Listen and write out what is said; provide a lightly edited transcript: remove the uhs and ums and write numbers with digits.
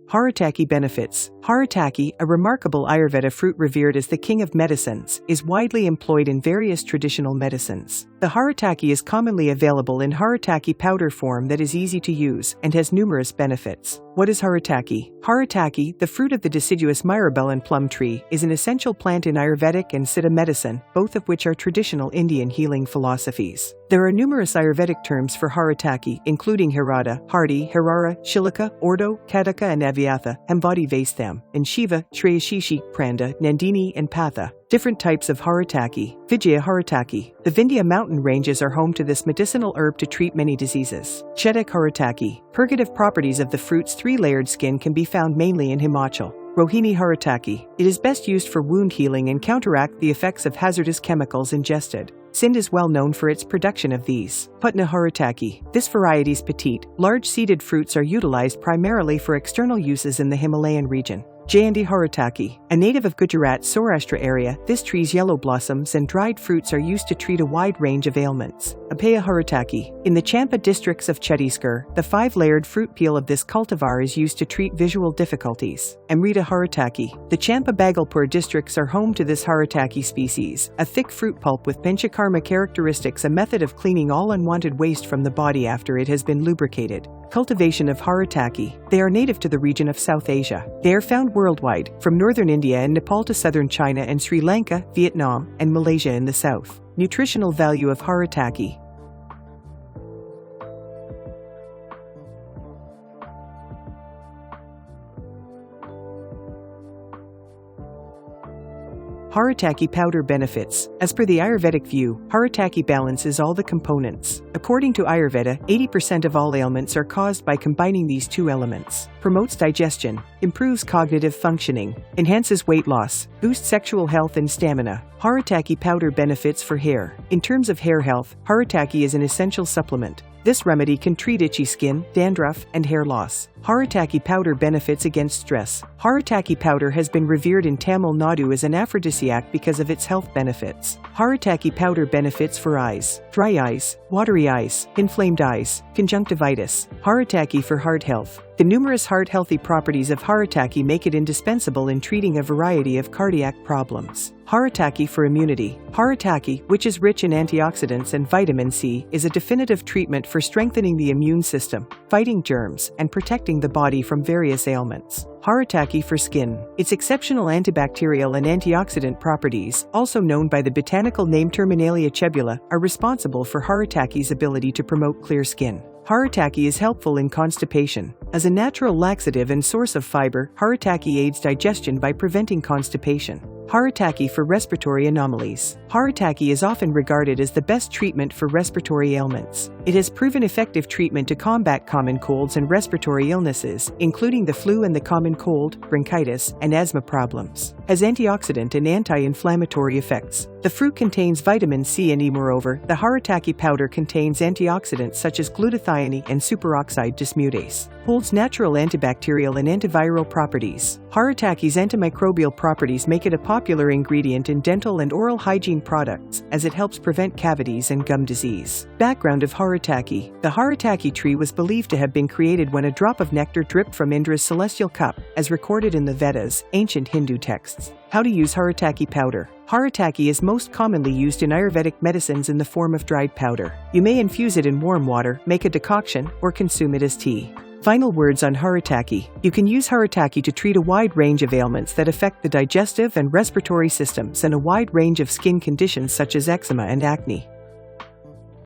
Haritaki benefits. Haritaki, a remarkable Ayurveda fruit revered as the king of medicines, is widely employed in various traditional medicines. The Haritaki is commonly available in Haritaki powder form that is easy to use and has numerous benefits. What is Haritaki? Haritaki, the fruit of the deciduous myrobalan plum tree, is an essential plant in Ayurvedic and Siddha medicine, both of which are traditional Indian healing philosophies. There are numerous Ayurvedic terms for Haritaki, including Harada, Hardi, Harara, Shilaka, Ordo, Kataka and Avyatha, Hambadi Vaistham, and Shiva, Shreyashishi, Pranda, Nandini and Patha. Different types of Haritaki. Vijaya Haritaki. The Vindhya mountain ranges are home to this medicinal herb to treat many diseases. Chetak Haritaki. Purgative properties of the fruit's three-layered skin can be found mainly in Himachal. Rohini Haritaki. It is best used for wound healing and counteract the effects of hazardous chemicals ingested. Sind is well known for its production of these. Putna Haritaki. This variety's petite, large-seeded fruits are utilized primarily for external uses in the Himalayan region. Jayandi Haritaki. A native of Gujarat Saurashtra area, this tree's yellow blossoms and dried fruits are used to treat a wide range of ailments. Apaya Haritaki. In the Champa districts of Chhattisgarh, the 5-layered fruit peel of this cultivar is used to treat visual difficulties. Amrita Haritaki. The Champa Bhagalpur districts are home to this Haritaki species, a thick fruit pulp with panchakarma characteristics, a method of cleaning all unwanted waste from the body after it has been lubricated. Cultivation of Haritaki. They are native to the region of South Asia. They are found worldwide, from northern India and Nepal to southern China and Sri Lanka, Vietnam, and Malaysia in the south. Nutritional value of Haritaki. Haritaki powder benefits. As per the Ayurvedic view, Haritaki balances all the components. According to Ayurveda, 80% of all ailments are caused by combining these two elements. Promotes digestion, improves cognitive functioning, enhances weight loss, boosts sexual health and stamina. Haritaki powder benefits for hair. In terms of hair health, Haritaki is an essential supplement. This remedy can treat itchy skin, dandruff, and hair loss. Haritaki powder benefits against stress. Haritaki powder has been revered in Tamil Nadu as an aphrodisiac because of its health benefits. Haritaki powder benefits for eyes, dry eyes, watery eyes, inflamed eyes, conjunctivitis. Haritaki for heart health. The numerous heart-healthy properties of Haritaki make it indispensable in treating a variety of cardiac problems. Haritaki for immunity. Haritaki, which is rich in antioxidants and vitamin C, is a definitive treatment for strengthening the immune system, fighting germs, and protecting the body from various ailments. Haritaki for skin. Its exceptional antibacterial and antioxidant properties, also known by the botanical name Terminalia chebula, are responsible for Haritaki's ability to promote clear skin. Haritaki is helpful in constipation. As a natural laxative and source of fiber, Haritaki aids digestion by preventing constipation. Haritaki for respiratory anomalies. Haritaki is often regarded as the best treatment for respiratory ailments. It has proven effective treatment to combat common colds and respiratory illnesses, including the flu and the common cold, bronchitis, and asthma problems. Has antioxidant and anti-inflammatory effects. The fruit contains vitamin C and E. Moreover, the Haritaki powder contains antioxidants such as glutathione and superoxide dismutase. Holds natural antibacterial and antiviral properties. Haritaki's antimicrobial properties make it a popular ingredient in dental and oral hygiene products, as it helps prevent cavities and gum disease. Background of Haritaki. The Haritaki tree was believed to have been created when a drop of nectar dripped from Indra's celestial cup, as recorded in the Vedas, ancient Hindu texts. How to use Haritaki powder. Haritaki is most commonly used in Ayurvedic medicines in the form of dried powder. You may infuse it in warm water, make a decoction, or consume it as tea. Final words on Haritaki. You can use Haritaki to treat a wide range of ailments that affect the digestive and respiratory systems and a wide range of skin conditions such as eczema and acne.